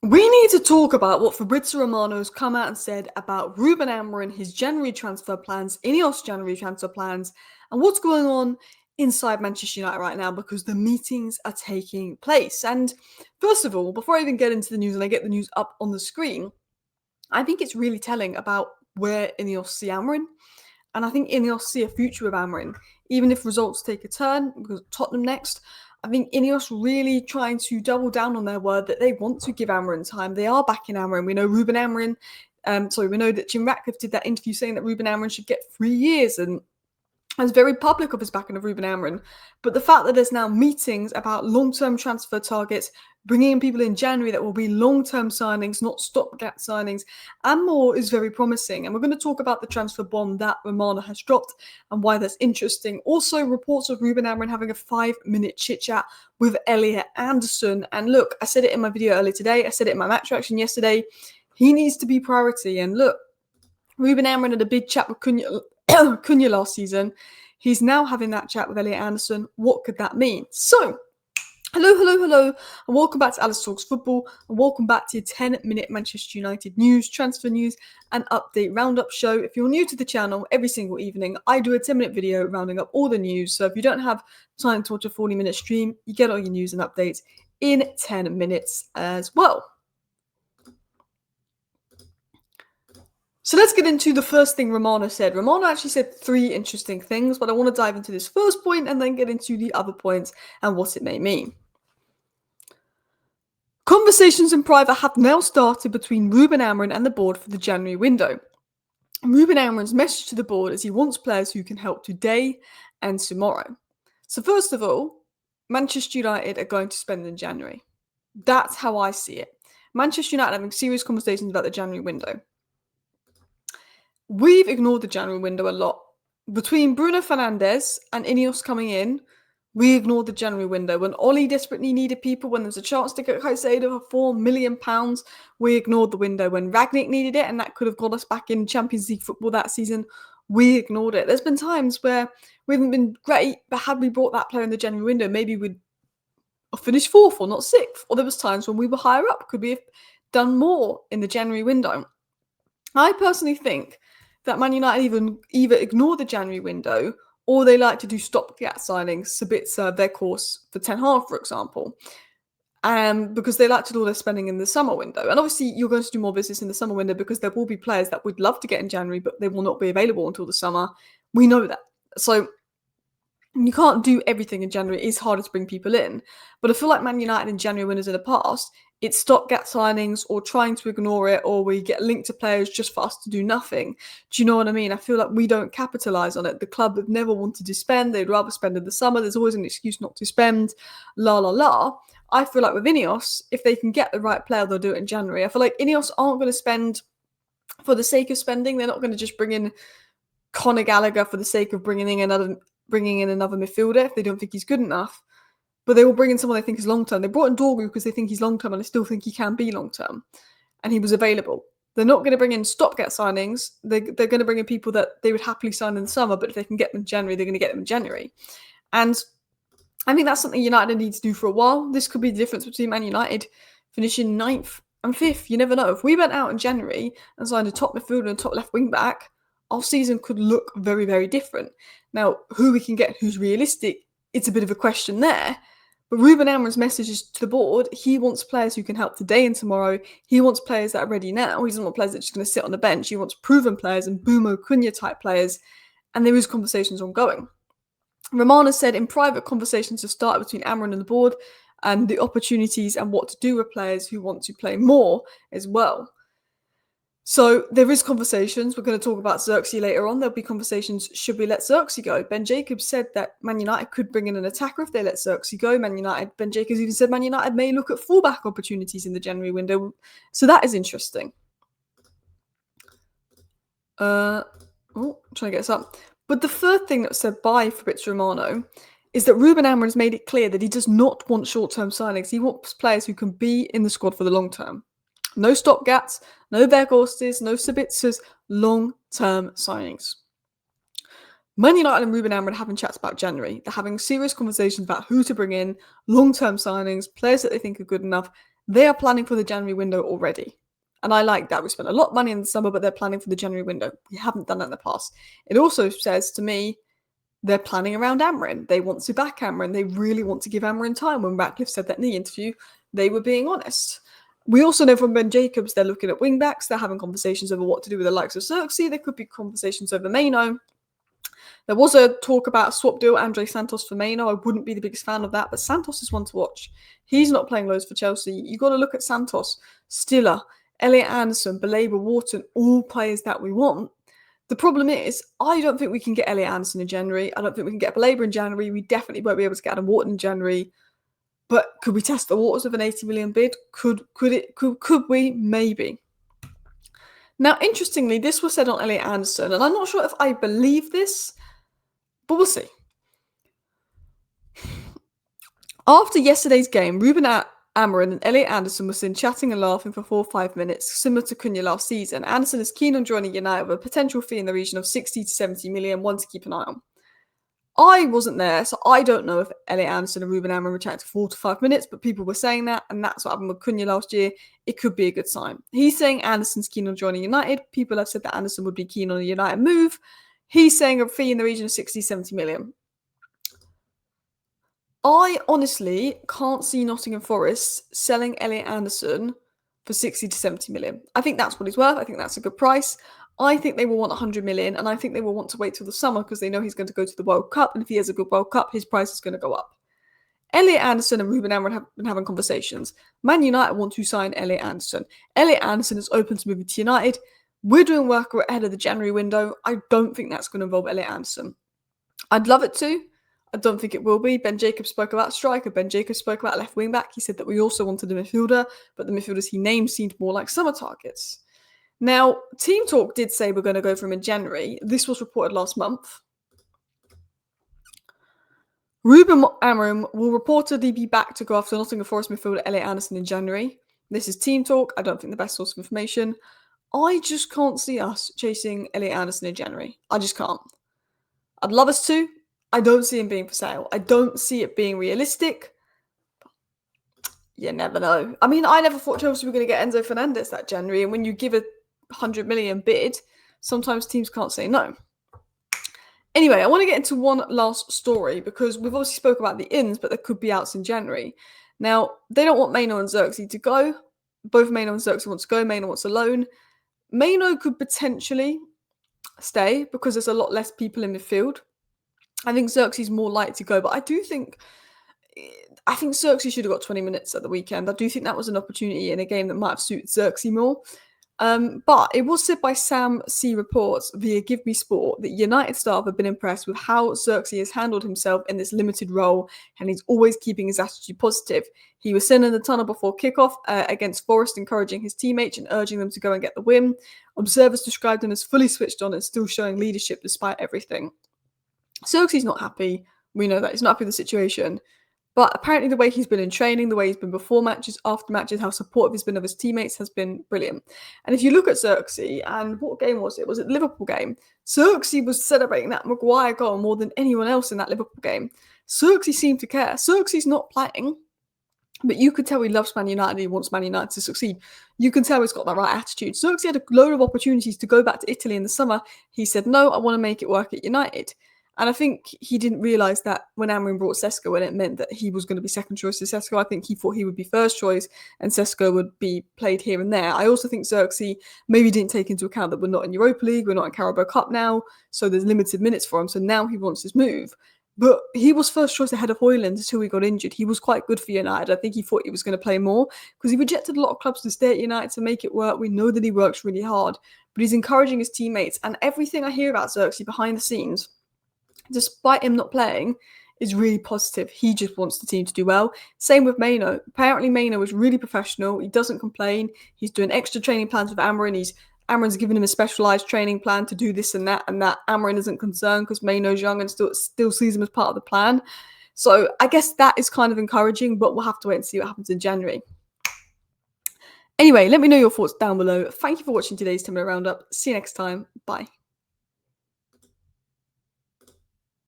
We need to talk about what Fabrizio Romano has come out and said about Ruben Amorim, his January transfer plans, Ineos January transfer plans, and what's going on inside Manchester United right now because the meetings are taking place. And first of all, before I even get into the news and I get the news up on the screen, I think it's really telling about where Ineos see Amorim. And I think Ineos see a future with Amorim, even if results take a turn, because Tottenham next. I think Ineos really trying to double down on their word that they want to give Amorim time. They are backing Amorim. We know Ruben Amorim. We know that Jim Ratcliffe did that interview saying that Ruben Amorim should get 3 years, and was very public of his backing of Ruben Amorim. But the fact that there's now meetings about long-term transfer targets, bringing in people in January that will be long-term signings, not stopgap signings, and more is very promising. And we're going to talk about the transfer bomb that Romano has dropped and why that's interesting. Also, reports of Ruben Amorim having a 5-minute chit-chat with Elliot Anderson. And look, I said it in my video earlier today. I said it in my match reaction yesterday. He needs to be priority. And look, Ruben Amorim had a big chat with Cunha last season. He's now having that chat with Elliot Anderson. What could that mean? So, hello, and welcome back to Alice Talks Football, and welcome back to your 10-minute Manchester United news, transfer news, and update roundup show. If you're new to the channel, every single evening, I do a 10-minute video rounding up all the news. So if you don't have time to watch a 40-minute stream, you get all your news and updates in 10 minutes as well. So let's get into the first thing Romano said. Romano actually said 3 interesting things, but I want to dive into this first point and then get into the other points and what it may mean. Conversations in private have now started between Ruben Amorim and the board for the January window. Ruben Amorim's message to the board is he wants players who can help today and tomorrow. So first of all, Manchester United are going to spend in January. That's how I see it. Manchester United having serious conversations about the January window. We've ignored the January window a lot. Between Bruno Fernandes and Ineos coming in, we ignored the January window. When Oli desperately needed people, when there was a chance to get Caicedo for £4 million, we ignored the window. When Ragnick needed it, and that could have got us back in Champions League football that season, we ignored it. There's been times where we haven't been great, but had we brought that player in the January window, maybe we'd finish 4th or not 6th. Or there was times when we were higher up. Could we have done more in the January window? I personally think that Man United either ignore the January window or they like to do stopgap signings, Sabitzer, their course for Ten Hag, for example, because they like to do all their spending in the summer window. And obviously, you're going to do more business in the summer window because there will be players that would love to get in January, but they will not be available until the summer. We know that. So you can't do everything in January. It is harder to bring people in. But I feel like Man United in January winners in the past, it's stopgap signings or trying to ignore it, or we get linked to players just for us to do nothing. Do you know what I mean? I feel like we don't capitalise on it. The club have never wanted to spend. They'd rather spend in the summer. There's always an excuse not to spend. La, la, la. I feel like with Ineos, if they can get the right player, they'll do it in January. I feel like Ineos aren't going to spend for the sake of spending. They're not going to just bring in Conor Gallagher for the sake of bringing in another midfielder if they don't think he's good enough. But they will bring in someone they think is long-term. They brought in Dorgu because they think he's long-term, and I still think he can be long-term. And he was available. They're not going to bring in stopgap signings. They're going to bring in people that they would happily sign in the summer, but if they can get them in January, they're going to get them in January. And I think that's something United need to do for a while. This could be the difference between Man United finishing 9th and 5th. You never know. If we went out in January and signed a top midfielder and top left wing-back, our season could look very, very different. Now, who we can get, who's realistic, it's a bit of a question there. But Ruben Amorim's message is to the board, he wants players who can help today and tomorrow. He wants players that are ready now. He doesn't want players that are just going to sit on the bench. He wants proven players and Bumo Cunha type players. And there is conversations ongoing. Romano said in private conversations have started between Amorim and the board and the opportunities and what to do with players who want to play more as well. So there is conversations. We're going to talk about Xerxes later on. There'll be conversations, should we let Xerxes go? Ben Jacobs said that Man United could bring in an attacker if they let Xerxes go. Ben Jacobs even said Man United may look at fullback opportunities in the January window. So that is interesting. Trying to get this up. But the third thing that was said by Fabrizio Romano is that Ruben Amorim has made it clear that he does not want short-term signings. He wants players who can be in the squad for the long term. No stopgaps, no Weghorsts, no Sabitzers, long-term signings. Man United and Ruben Amorim are having chats about January. They're having serious conversations about who to bring in, long-term signings, players that they think are good enough, They are planning for the January window already. And I like that. We spent a lot of money in the summer, but they're planning for the January window. We haven't done that in the past. It also says to me they're planning around Amorim. They want to back Amorim. They really want to give Amorim time. When Ratcliffe said that in the interview, they were being honest. We also know from Ben Jacobs they're looking at wing-backs. They're having conversations over what to do with the likes of Xerxes. There could be conversations over Mano. There was a talk about a swap deal, Andre Santos for Mano. I wouldn't be the biggest fan of that, but Santos is one to watch. He's not playing loads for Chelsea. You got to look at Santos, Stiller, Elliot Anderson, Baleba, Wharton, all players that we want. The problem is, I don't think we can get Elliot Anderson in January. I don't think we can get Baleba in January. We definitely won't be able to get Adam Wharton in January. But could we test the waters of an 80 million bid? Could we? Maybe. Now, interestingly, this was said on Elliot Anderson, and I'm not sure if I believe this, but we'll see. After yesterday's game, Ruben Amorim and Elliot Anderson were seen chatting and laughing for 4 or 5 minutes, similar to Cunha last season. Anderson is keen on joining United with a potential fee in the region of 60 to 70 million, one to keep an eye on. I wasn't there, so I don't know if Elliot Anderson and Ruben Amorim were chatting for 4 to 5 minutes, but people were saying that, and that's what happened with Cunha last year. It could be a good sign. He's saying Anderson's keen on joining United. People have said that Anderson would be keen on a United move. He's saying a fee in the region of 60, 70 million. I honestly can't see Nottingham Forest selling Elliot Anderson for 60 to 70 million. I think that's what he's worth. I think that's a good price. I think they will want 100 million, and I think they will want to wait till the summer because they know he's going to go to the World Cup, and if he has a good World Cup, his price is going to go up. Elliot Anderson and Ruben Amorim have been having conversations. Man United want to sign Elliot Anderson. Elliot Anderson is open to moving to United. We're doing work ahead of the January window. I don't think that's going to involve Elliot Anderson. I'd love it to. I don't think it will be. Ben Jacobs spoke about striker. Ben Jacobs spoke about left wing back. He said that we also wanted a midfielder, but the midfielders he named seemed more like summer targets. Now, Team Talk did say we're going to go for him in January. This was reported last month. Ruben Amorim will reportedly be back to go after Nottingham Forest midfielder Elliot Anderson in January. This is Team Talk. I don't think the best source of information. I just can't see us chasing Elliot Anderson in January. I just can't. I'd love us to. I don't see him being for sale. I don't see it being realistic. You never know. I mean, I never thought Chelsea were going to get Enzo Fernandez that January, and when you give a 100 million bid, sometimes teams can't say no. Anyway, I want to get into one last story because we've obviously spoke about the ins, but there could be outs in January. Now, they don't want Mano and Xerxes to go. Both Mano and Xerxes want to go. Mano wants a loan. Mano could potentially stay because there's a lot less people in midfield. I think Xerxes is more likely to go, but I think Xerxes should have got 20 minutes at the weekend. I do think that was an opportunity in a game that might have suited Xerxes more. But it was said by Sam C. Reports via Give Me Sport that United staff have been impressed with how Xerxes has handled himself in this limited role, and he's always keeping his attitude positive. He was sent in the tunnel before kickoff against Forest, encouraging his teammates and urging them to go and get the win. Observers described him as fully switched on and still showing leadership despite everything. Xerxes not happy. We know that he's not happy with the situation. But apparently the way he's been in training, the way he's been before matches, after matches, how supportive he's been of his teammates has been brilliant. And if you look at Xerxes, and what game was it? Was it the Liverpool game? Xerxes was celebrating that Maguire goal more than anyone else in that Liverpool game. Xerxes seemed to care. Xerxes not playing, but you could tell he loves Man United and he wants Man United to succeed. You can tell he's got that right attitude. Xerxes had a load of opportunities to go back to Italy in the summer. He said, no, I want to make it work at United. And I think he didn't realise that when Amorim brought Sesko in, it meant that he was going to be second choice to Sesko. I think he thought he would be first choice and Sesko would be played here and there. I also think Xerxes maybe didn't take into account that we're not in Europa League, we're not in Carabao Cup now, so there's limited minutes for him. So now he wants his move. But he was first choice ahead of Højlund until he got injured. He was quite good for United. I think he thought he was going to play more because he rejected a lot of clubs to stay at United to make it work. We know that he works really hard, but he's encouraging his teammates. And everything I hear about Xerxes behind the scenes, despite him not playing, is really positive. He just wants the team to do well. Same with Mano. Apparently Mano is really professional. He doesn't complain. He's doing extra training plans with Amorim. Amorim's given him a specialised training plan to do this and that Amorim isn't concerned because Mano's young and still sees him as part of the plan. So I guess that is kind of encouraging, but we'll have to wait and see what happens in January. Anyway, let me know your thoughts down below. Thank you for watching today's 10-minute roundup. See you next time. Bye.